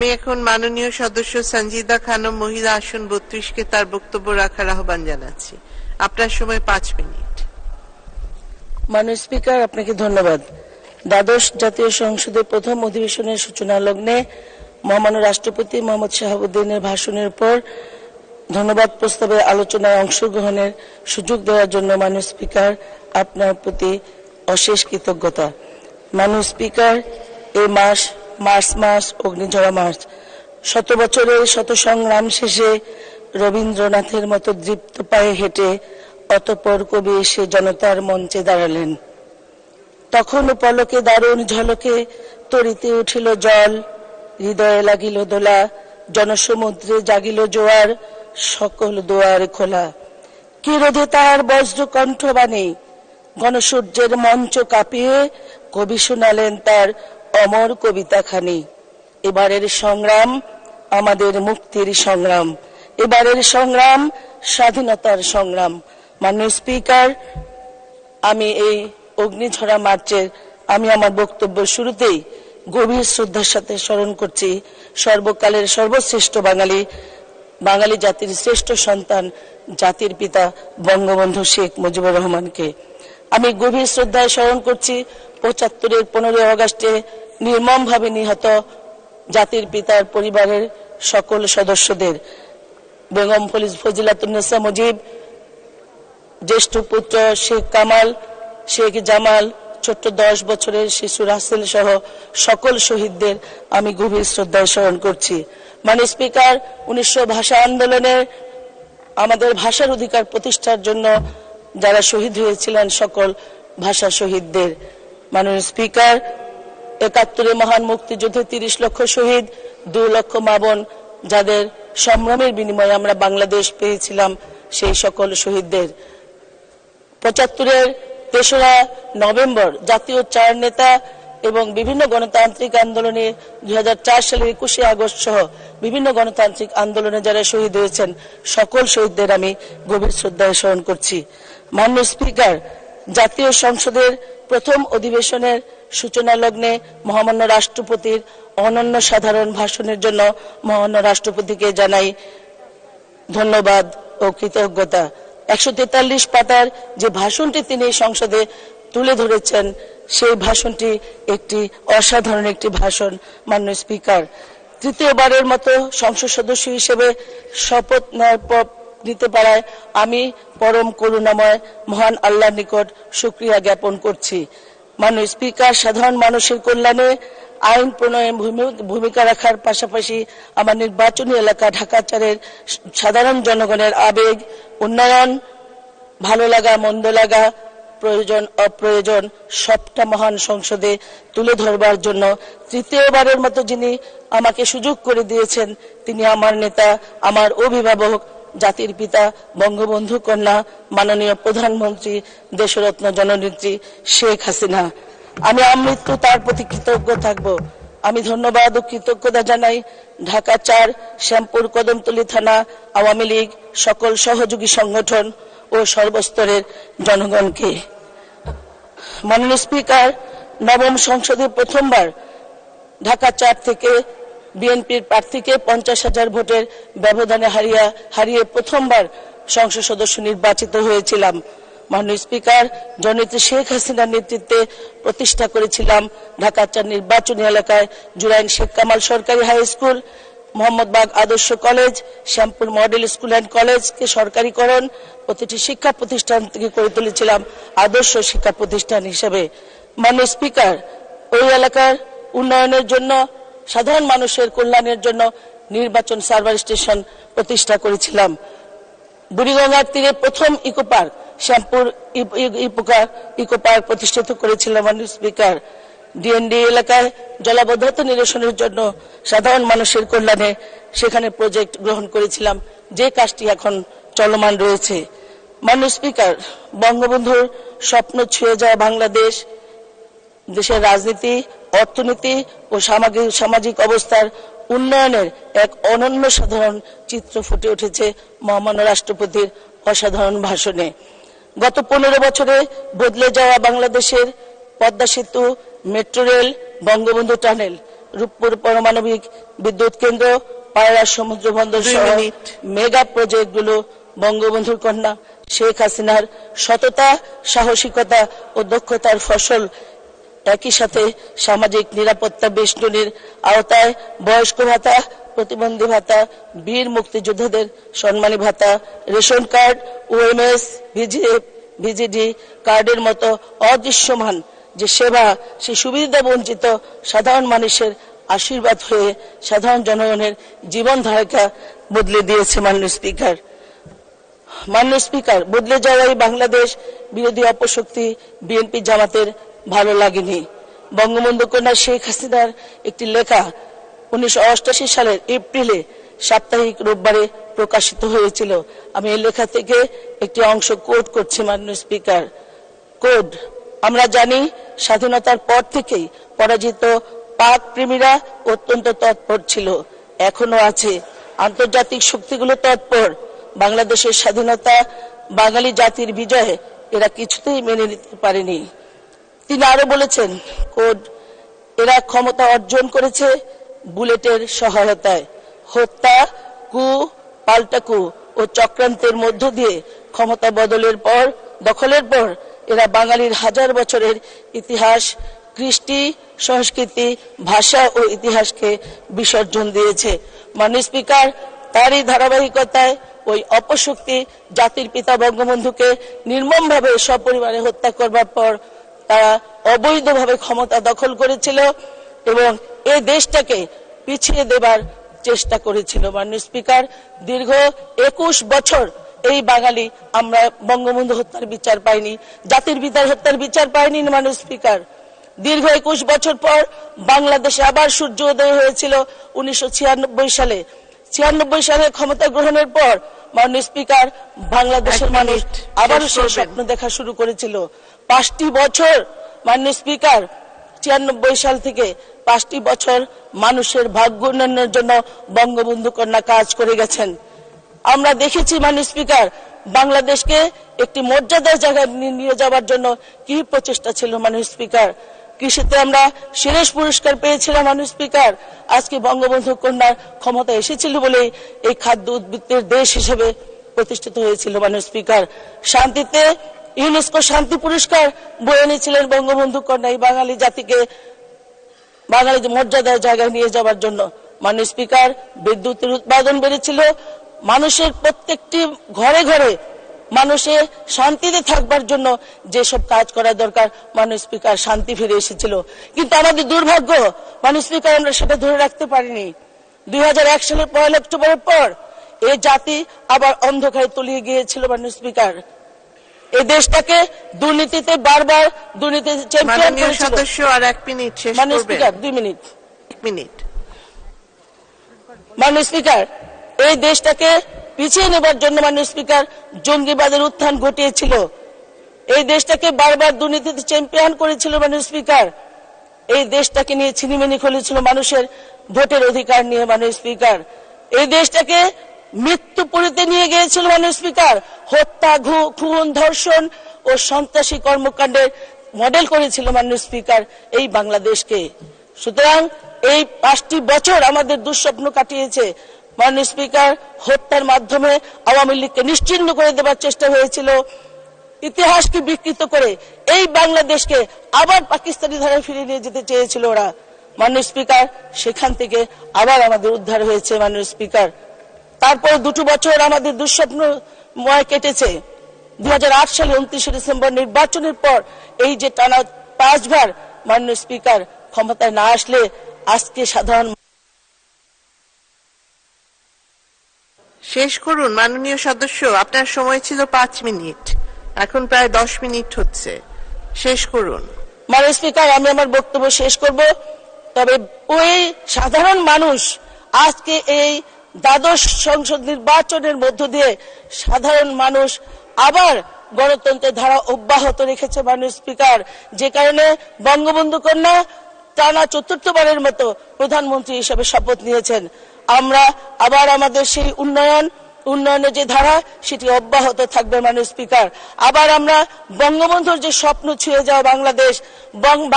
আমি এখন মাননীয় সদস্য সঞ্জিদা খানম মহিলা আসন 32 কে তার বক্তব্য রাখার আহ্বান জানাচ্ছি। আপনার সময় 5 মিনিট। মাননীয় স্পিকার, আপনাকে ধন্যবাদ। দ্বাদশ জাতীয় সংসদের প্রথম অধিবেশনের সূচনা লগ্নে মহামান্য রাষ্ট্রপতি মোহাম্মদ শাহাবুদ্দিনের ভাষণের পর ধন্যবাদ প্রস্তাবে আলোচনায় অংশগ্রহণের সুযোগ দেওয়ার জন্য মাননীয় স্পিকার আপনার প্রতি অশেষ কৃতজ্ঞতা। মাননীয় স্পিকার, এই মার্চ মাস অগ্নিঝরা মাস, 100 বছরের শত সংগ্রাম শেষে রবীন্দ্রনাথের মতো দৃপ্ত পায়ে হেঁটে অতঃপর কবি এসে জনতার মঞ্চে দাঁড়ালেন। তখন পলকে দারুণ ঝলকে তরিতে উঠিল জল, হৃদয়ে লাগিল দোলা, জনসমুদ্রে জাগিল জোয়ার, সকল দুয়ার খোলা। কি রোধে তার বজ্র কণ্ঠবাণী, গণসূর্যের মঞ্চ কাঁপিয়ে কবি শোনালেন তার অমর কবিতা খানি। এবারের সংগ্রাম আমাদের মুক্তির সংগ্রাম, এবারের সংগ্রাম স্বাধীনতার সংগ্রাম। মাননীয় স্পিকার, আমি এই অগ্নিঝরা মার্চের আমার বক্তব্য শুরুতেই গভীর শ্রদ্ধার সাথে স্মরণ করছি সর্বকালের সর্বশ্রেষ্ঠ বাঙালি জাতির শ্রেষ্ঠ সন্তান, জাতির পিতা বঙ্গবন্ধু শেখ মুজিবুর রহমানকে। আমি গভীর শ্রদ্ধায় স্মরণ করছি 75-এর 15 আগস্টে নির্মমভাবে নিহত জাতির পিতার পরিবারের সকল সদস্যদের। বেগম ফজিলাতুন্নেসা মুজিব, জ্যেষ্ঠ পুত্র শেখ কামাল, শেখ জামাল, ছোট্ট 10 বছরের শিশু রাসেল সহ সকল শহীদদের আমি গভীর শ্রদ্ধায় স্মরণ করছি। মাননীয় স্পিকার, 1900 ভাষা আন্দোলনে আমাদের ভাষার অধিকার প্রতিষ্ঠার জন্য যারা শহীদ হয়েছিলেন সকল ভাষা শহীদদের। মাননীয় স্পিকার, 71-এ মহান মুক্তিযুদ্ধে 30 লক্ষ শহীদ, 2 লক্ষ মা বোন, যাদের সংগ্রামের বিনিময়ে আমরা বাংলাদেশ পেয়েছিলাম, সেই সকল শহীদদের। 75-এর 3রা নভেম্বর জাতীয় 4 নেতা এবং বিভিন্ন গণতান্ত্রিক আন্দোলনে 2004 সালের 21শে আগস্ট সহ বিভিন্ন গণতান্ত্রিক আন্দোলনে যারা শহীদ হয়েছেন সকল শহীদদের আমি গভীর শ্রদ্ধায় স্মরণ করছি। মাননীয় স্পিকার, জাতীয় সংসদের প্রথম অধিবেশনের সূচনা লগ্নে মহামান্য রাষ্ট্রপতির অনন্য সাধারণ ভাষণের জন্য মহামান্য রাষ্ট্রপতিকে জানাই ধন্যবাদ ও কৃতজ্ঞতা। 143 পাতার যে ভাষণটি তিনি সংসদে তুলে ধরেছেন, সেই ভাষণটি একটি অসাধারণ একটি ভাষণ। মাননীয় স্পিকার, তৃতীয়বারের মতো সংসদ সদস্য হিসেবে শপথ নিতে পারায় আমি পরম করুণাময় মহান আল্লাহর নিকট শুকরিয়া জ্ঞাপন করছি। মাননীয় স্পিকার, সাধারণ মানুষের কল্যাণে আইন প্রণয়নে ভূমিকা রাখার পাশাপাশি আমার নির্বাচনী এলাকা ঢাকা 4-এর সাধারণ জনগণের আবেগ, উন্নয়ন, ভালো লাগা মন্দ লাগা, প্রয়োজন অপ্রয়োজন সবটা মহান সংসদে তুলে ধরবার জন্য তৃতীয়বারের মতো যিনি আমাকে সুযোগ করে দিয়েছেন, তিনি আমার নেতা, আমার অভিভাবক, জাতির পিতা বঙ্গবন্ধু কন্যা মাননীয় প্রধানমন্ত্রী দেশরত্ন জননেত্রী শেখ হাসিনা। আমি আমৃত্যু তার প্রতি কৃতজ্ঞ থাকব। আমি ধন্যবাদ ও কৃতজ্ঞতা জানাই ঢাকা 4 শ্যামপুর কদমতলী থানা আওয়ামী লীগ, সকল সহযোগী সংগঠন ও সর্বস্তরের জনগণকে। মাননীয় স্পিকার, নবম সংসদে প্রথমবার ঢাকা 4 থেকে বিএনপির প্রার্থীকে 50,000 ভোটের ব্যবধানে হারিয়ে প্রথমবার সংসদ সদস্য নির্বাচিত হয়েছিলাম। মাননীয় স্পিকার, জননেত্রী শেখ হাসিনার নেতৃত্বে প্রতিষ্ঠা করেছিলাম ঢাকা 4 নির্বাচনী এলাকায় জুরাইন শেখ কামাল সরকারি হাই স্কুল, মোহাম্মদবাগ আদর্শ college, Shyampur model school and কলেজকে সরকারিকরণ, প্রতিটি শিক্ষা প্রতিষ্ঠান থেকে করে তুলেছিলাম আদর্শ শিক্ষা প্রতিষ্ঠান হিসেবে। মাননীয় স্পিকার, ওই এলাকার উন্নয়নের জন্য, সাধারণ মানুষের কল্যাণের জন্য নির্বাচন সার্ভার স্টেশন প্রতিষ্ঠা করেছিলাম। বুড়িগঙ্গার তীরে প্রথম eco park, Shyampur eco park প্রতিষ্ঠিত করেছিলাম। মাননীয় স্পিকার, ডিএনডি এলাকায় জলাবদ্ধতা নিরসনের জন্য সাধারণ মানুষের কল্যাণে সেখানে প্রজেক্ট গ্রহণ করেছিলাম, যে কাজটি এখন চলমান রয়েছে। মাননীয় স্পিকার, বঙ্গবন্ধুর স্বপ্ন ছুঁয়ে যায় বাংলাদেশ, দেশের রাজনীতি, অর্থনীতি ও সামাজিক অবস্থার উন্নয়নের এক অনন্য সাধারণ চিত্র ফুটে উঠেছে মহামান্য রাষ্ট্রপতির অসাধারণ ভাষণে। গত 15 বছরে বদলে যাওয়া বাংলাদেশের পদ্মা সেতু, metro rail, Bangabandhu tunnel, Rooppur পারমাণবিক বিদ্যুৎ কেন্দ্র, পায়রা সমুদ্র বন্দর সহ মেগা প্রজেক্টগুলো বঙ্গবন্ধুর কন্যা শেখ হাসিনার সততা, সাহসিকতা ও দক্ষতার ফসল। একই সাথে সামাজিক নিরাপত্তা বেষ্টনীর আওতায় বয়স্ক ভাতা, প্রতিবন্ধী ভাতা, বীর মুক্তিযোদ্ধাদের সম্মানী ভাতা, রেশন কার্ড, ওএমএস, ভিজিডি কার্ডের মতো অদৃশ্যমান যে সেবা, সে সুবিধা বঞ্চিত সাধারণ মানুষের আশীর্বাদ হয়ে সাধারণ জনগণের জীবনধারাকে বদলে দিয়েছে। মাননীয় স্পিকার, বদলে যাওয়া এই বাংলাদেশ বিরোধী অপশক্তি বিএনপি জামাতের ভালো লাগেনি। বঙ্গবন্ধু কন্যা শেখ হাসিনার একটি লেখা 1988 সালের এপ্রিলে সাপ্তাহিক রোববারে প্রকাশিত হয়েছিল। আমি এই লেখা থেকে একটি অংশ কোট করছি। মাননীয় স্পিকার, কোড: আমরা জানি স্বাধীনতার পর থেকেই পরাজিত পাক প্রেমীরা অত্যন্ত তৎপর ছিল, এখনো আছে। আন্তর্জাতিক শক্তিগুলো তৎপর। বাংলাদেশের স্বাধীনতা, বাঙালি জাতির বিজয় এরা কিছুতেই মেনে নিতে পারেনি। তিনি আরো বলেছেন, কোড: এরা ক্ষমতা অর্জন করেছে বুলেটের সহায়তায়। হত্যা, কু, পাল্টা কু ও চক্রান্তের মধ্য দিয়ে ক্ষমতা দখলের পর এরা বাঙালির হাজার বছরের ইতিহাস, কৃষ্টি, সংস্কৃতি, ভাষা ও ইতিহাসকে বিসর্জন দিয়েছে। মাননীয় স্পিকার, তারই ধারাবাহিকতায় ওই অপশক্তি জাতির পিতা বঙ্গবন্ধুকে নির্মমভাবে সপরিবারে হত্যা করবার পর তারা অবৈধভাবে ক্ষমতা দখল করেছিল এবং এই দেশটাকে পিছিয়ে দেবার চেষ্টা করেছিল। মাননীয় স্পিকার, দীর্ঘ 21 বছর এই বাঙালি আমরা বঙ্গবন্ধু হত্যার বিচার পাইনি, জাতির পিতার হত্যার বিচার পাইনি। মাননীয় স্পিকার, দীর্ঘ 21 বছর পর বাংলাদেশে আবার সূর্য উদয় হয়েছিল 1996 সালে। 96 সালে ক্ষমতা গ্রহণের পর মাননীয় স্পিকার, বাংলাদেশের মানুষ আবারও সেই স্বপ্ন দেখা শুরু করেছিল। 5টি বছর মাননীয় স্পিকার, 96 সাল থেকে 5টি বছর মানুষের ভাগ্য উন্নয়নের জন্য বঙ্গবন্ধু কন্যা কাজ করে গেছেন। আমরা দেখেছি মাননীয় স্পিকার, বাংলাদেশকে একটি মর্যাদার জায়গায় নিয়ে যাওয়ার জন্য কি প্রচেষ্টা ছিল। মাননীয় স্পিকার, কৃষিতে আমরা সিরেশ পুরস্কার পেয়েছিলাম। মাননীয় স্পিকার, আজকে বঙ্গবন্ধু কন্যার ক্ষমতা এসেছিল বলেই এই খাদ্য উদ্বৃত্তের দেশ হিসেবে প্রতিষ্ঠিত হয়েছিল। মাননীয় স্পিকার, শান্তিতে ইউনেস্কো শান্তি পুরস্কার বয়ে এনেছিলেন বঙ্গবন্ধু কন্যা এই বাঙালি জাতিকে বাঙালি মর্যাদার জায়গায় নিয়ে যাওয়ার জন্য। মাননীয় স্পিকার, বিদ্যুতের উৎপাদন বেড়েছিল, মানুষের প্রত্যেকটি ঘরে ঘরে মানুষের শান্তিতে থাকবার জন্য যেসব কাজ করা দরকার মাননীয় স্পিকার, শান্তি ফিরে এসেছিল। কিন্তু আমাদের দুর্ভাগ্য মাননীয় স্পিকার, আমরা সেটা ধরে রাখতে পারিনি। 2001 সালের 1 অক্টোবরের পর এই জাতি আবার অন্ধকারে তলিয়ে গিয়েছিল। মাননীয় স্পিকার, এই দেশটাকে দুর্নীতিতে বারবার দুর্নীতিতে চ্যাম্পিয়ন করেছিল। সদস্য আর 1 মিনিট শেষ করবেন। মাননীয় স্পিকার, 2 মিনিট। 1 মিনিট। মাননীয় স্পিকার, এই দেশটাকে পিছিয়ে নেবার জন্য মাননীয় স্পিকার জঙ্গিবাদের উত্থান ঘটিয়েছিল। এই দেশটাকে বারবার দুর্নীতিতে চ্যাম্পিয়ন করেছিল। মাননীয় স্পিকার, এই দেশটাকে নিয়ে ছিনিমিনি খেলেছিল মানুষের ভোটের অধিকার নিয়ে। মাননীয় স্পিকার, এই দেশটাকে মৃত্যুপুরীতে নিয়ে গিয়েছিল। মাননীয় স্পিকার, হত্যা, খুন, ধর্ষণ ও সন্ত্রাসী কর্মকাণ্ডের মডেল করেছিল। মাননীয় স্পিকার, এই বাংলাদেশকে। সুতরাং এই 5টি বছর আমাদের দুঃস্বপ্ন কাটিয়েছে। মাননীয় স্পিকার, হত্যার মাধ্যমে আওয়ামী লীগকে নিশ্চিহ্ন করে দেবার চেষ্টা হয়েছিল। ইতিহাসকে বিকৃত করে এই বাংলাদেশকে আবার পাকিস্তানি ধারায় ফিরিয়ে নিয়ে যেতে চেয়েছিল ওরা। মাননীয় স্পিকার, সেখান থেকে আবার আমাদের উদ্ধার হয়েছে। মাননীয় স্পিকার, তারপর 2 বছর আমাদের দুঃস্বপ্নময় কেটেছে। 2008 সালে 29 ডিসেম্বর নির্বাচনের পর এই যে টানা 5 বার মাননীয় স্পিকার ক্ষমতায় না আসলে আজকে সাধারণ। শেষ করুন মাননীয় সদস্য, আপনার সময় ছিল 5 মিনিট, এখন প্রায় 10 মিনিট হচ্ছে। শেষ করুন। মাননীয় স্পিকার, আমি আমার বক্তব্য শেষ করব। তবে ওই সাধারণ মানুষ আজকে এই দ্বাদশ সংসদ নির্বাচনের মধ্য দিয়ে সাধারণ মানুষ আবার গণতন্ত্রের ধারা অব্যাহত রেখেছে। মাননীয় স্পিকার, যে কারণে বঙ্গবন্ধু কন্যা টানা 4র্থবারের মতো প্রধানমন্ত্রী হিসেবে শপথ নিয়েছেন। আমরা আবার আমাদের সেই উন্নয়ন ও উন্নয়নের যে ধারা সেটি অব্যাহত থাকবে মাননীয় স্পিকার। আবার আমরা বঙ্গবন্ধুর যে স্বপ্ন ছুঁয়ে যাওয়া বাংলাদেশ,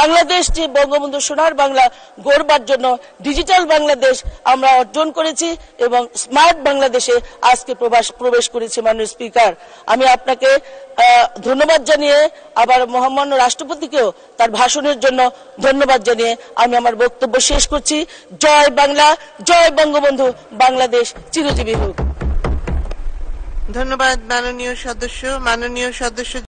বাংলাদেশ যে বঙ্গবন্ধু সোনার বাংলা গড়বার জন্য ডিজিটাল বাংলাদেশ আমরা অর্জন করেছি এবং স্মার্ট বাংলাদেশে আজকে প্রবেশ করেছি মাননীয় স্পিকার। আমি আপনাকে ধন্যবাদ জানিয়ে আবার মহামান্য রাষ্ট্রপতিকেও তার ভাষণের জন্য ধন্যবাদ জানিয়ে আমি আমার বক্তব্য শেষ করছি। জয় বাংলা, জয় বঙ্গবন্ধু, বাংলাদেশ চিরজীবী হোক। ধন্যবাদ মাননীয় সদস্য।